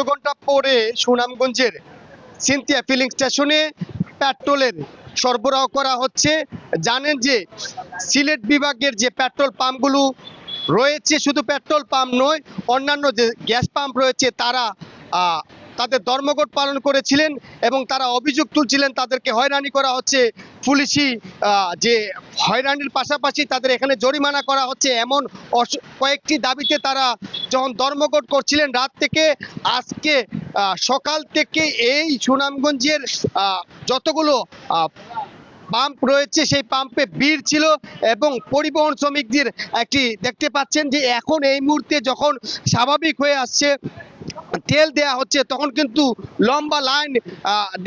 ঘন্টা পরে সুনামগঞ্জের সিনথিয়া ফিলিং স্টেশনে পেট্রোলের সরবরাহ করা হচ্ছে। জানেন যে সিলেট বিভাগের যে পেট্রোল পাম্পগুলো রয়েছে, শুধু পেট্রোল পাম্প নয়, অন্যান্য যে গ্যাস পাম্প রয়েছে তারা তাদের ধর্মঘট পালন করেছিলেন এবং তারা অভিযোগ তুলছিলেন তাদেরকে হয়রানি করা হচ্ছে। পুলিশি যে হয়রানির পাশাপাশি তাদের এখানে জরিমানা করা হচ্ছে, এমন কয়েকটি দাবিতে তারা যখন ধর্মঘট করছিলেন রাত থেকে, আজকে সকাল থেকে এই সুনামগঞ্জের যতগুলো পাম্প রয়েছে সেই পাম্পে ভিড় ছিল এবং পরিবহন শ্রমিকদের একটি দেখতে পাচ্ছেন যে এখন এই মুহূর্তে যখন স্বাভাবিক হয়ে আসছে, তেল দেয়া হচ্ছে, তখন কিন্তু লম্বা লাইন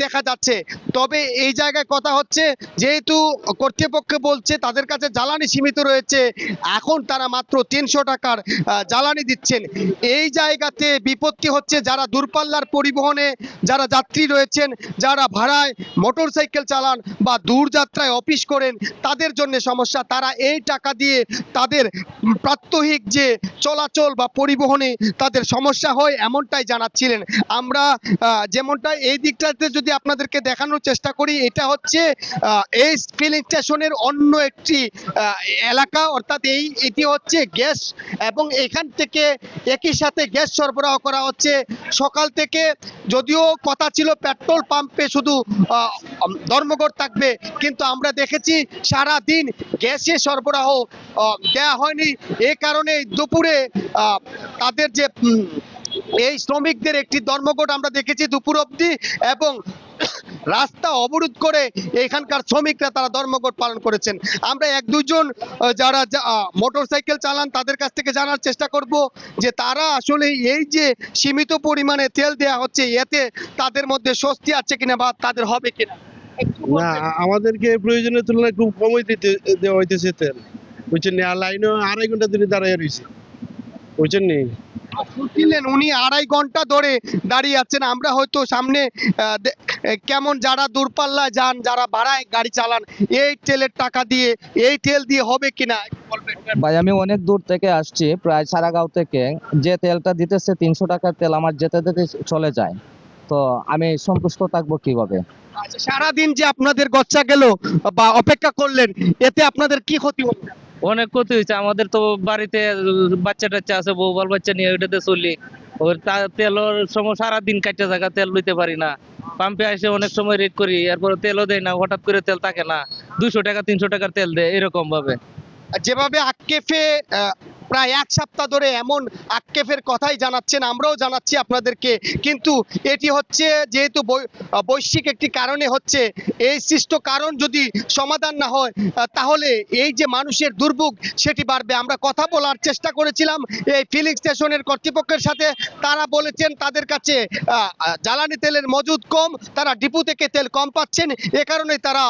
দেখা যাচ্ছে। তবে এই জায়গায় কথা হচ্ছে, যেহেতু কর্তৃপক্ষ বলছে তাদের কাছে জ্বালানি সীমিত রয়েছে, এখন তারা মাত্র 300 টাকার জ্বালানি দিচ্ছেন। এই জায়গাতে বিপত্তি হচ্ছে যারা দূরপাল্লার পরিবহনে যারা যাত্রী রয়েছেন, যারা ভাড়ায় মোটরসাইকেল চালান বা দূরযাত্রায় অফিস করেন, তাদের জন্য সমস্যা। তারা এই টাকা দিয়ে তাদের প্রাত্যহিক যে চলাচল বা পরিবহনে তাদের সমস্যা হয় এমনটাই জানাচ্ছিলেন। আমরা যেমনটা এই দিকটাতে যদি আপনাদেরকে দেখানোর চেষ্টা করি, এটা হচ্ছে এই ফিলিং স্টেশনের অন্য একটি এলাকা, অর্থাৎ এটি হচ্ছে গ্যাস, এবং এখান থেকে একই সাথে গ্যাস সরবরাহ করা হচ্ছে সকাল থেকে। যদিও কথা ছিল পেট্রোল পাম্পে শুধু ধর্মঘট থাকবে, কিন্তু আমরা দেখেছি সারা দিন গ্যাসের সরবরাহ দেয়া হয়নি। এই কারণে দুপুরে তাদের যে এই শ্রমিকদের একটি ধর্মঘট আমরা দেখেছি দুপুর অবধি, এবং রাস্তা অবরোধ করে এখানকার শ্রমিকরা তারা ধর্মঘট পালন করেছেন। আমরা এক দুজন যারা মোটরসাইকেল চালান তাদের কাছ থেকে জানার চেষ্টা করব যে তারা আসলে এই যে সীমিত পরিমাণে তেল দেয়া হচ্ছে, এতে তাদের মধ্যে স্বস্তি আছে কিনা বা তাদের হবে কিনা। না, আমাদেরকে প্রয়োজনের তুলনায় খুব কমই দেওয়া হইতেছে তেল, বুঝছেন? আর লাইনও 2.5 ঘন্টা ধরে দাঁড়িয়ে রয়েছে, বুঝছেন? শুনছিলেন উনি 2.5 ঘন্টা ধরে দাঁড়িয়ে আছেন। আমরা হয়তো সামনে কেমন যারা দূরপাল্লায় যান, যারা ভাড়ায় গাড়ি চালান, এই তেলের টাকা দিয়ে এই তেল দিয়ে হবে কিনা বলবেন? ভাই আমি অনেক দূর থেকে আসছি, প্রায় সারাগাঁও থেকে। যে তেলটা দিতেছে 300 টাকার তেল আমার যেতে যেতে চলে যায়, তো আমি সন্তুষ্ট থাকবো কিভাবে? আচ্ছা, সারাদিন যে আপনাদের গচ্চা গেল বা অপেক্ষা করলেন, এতে আপনাদের কি ক্ষতি হলো? অনেক ক্ষতি হয়েছে আমাদের। তো বাড়িতে বাচ্চা টাচ্চা আছে, বউ বাল বাচ্চা নিয়ে ওইটাতে চলি। ওর তেলের সময় সারাদিন কাটতে জায়গা তেল লইতে পারি না। পাম্পে এসে অনেক সময় রেড করি, এরপরে তেলও দেয় না, হঠাৎ করে তেল থাকে না, 200 টাকা 300 টাকার তেল দেয় এরকম ভাবে। যেভাবে আক্কেফে প্রায় 1 সপ্তাহ ধরে এমন আক্কেফের কথাই জানাচ্ছেন, আমরাও জানাচ্ছি আপনাদেরকে, কিন্তু এটি হচ্ছে যেহেতু বৈশ্বিক একটি কারণে হচ্ছে, এই সৃষ্ট কারণ যদি সমাধান না হয় তাহলে এই যে মানুষের দুর্ভোগ সেটি বাড়বে। আমরা কথা বলার চেষ্টা করেছিলাম এই ফিলিং স্টেশনের কর্তৃপক্ষের সাথে, তারা বলেছেন তাদের কাছে জ্বালানি তেলের মজুদ কম, তারা ডিপো থেকে তেল কম পাচ্ছেন, এ কারণে তারা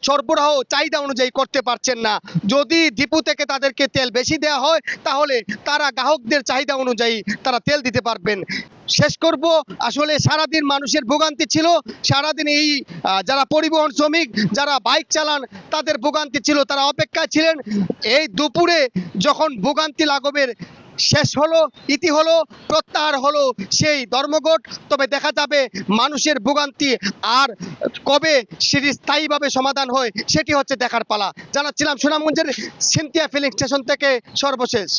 সরবরাহ চাহিদা অনুযায়ী করতে পারছেন না। যদি ডিপো থেকে তাদেরকে তেল বেশি দেওয়া হয় তাহলে তারা গ্রাহকদের চাহিদা অনুযায়ী তারা তেল দিতে পারবেন। শেষ করব, আসলে সারাদিন মানুষের ভোগান্তি ছিল, সারাদিন এই যারা পরিবহন শ্রমিক যারা বাইক চালান তাদের ভোগান্তি ছিল, তারা অপেক্ষায় ছিলেন এই দুপুরে যখন ভোগান্তি লাঘবের শেষ হলো, ইতি হলো, প্রত্যাহার হলো সেই ধর্মঘট। তবে দেখা যাবে মানুষের ভোগান্তি আর কবে সেটি স্থায়ীভাবে সমাধান হয় সেটি হচ্ছে দেখার পালা। জানাচ্ছিলাম সুনামগঞ্জের সিনথিয়া ফিলিং স্টেশন থেকে সর্বশেষ।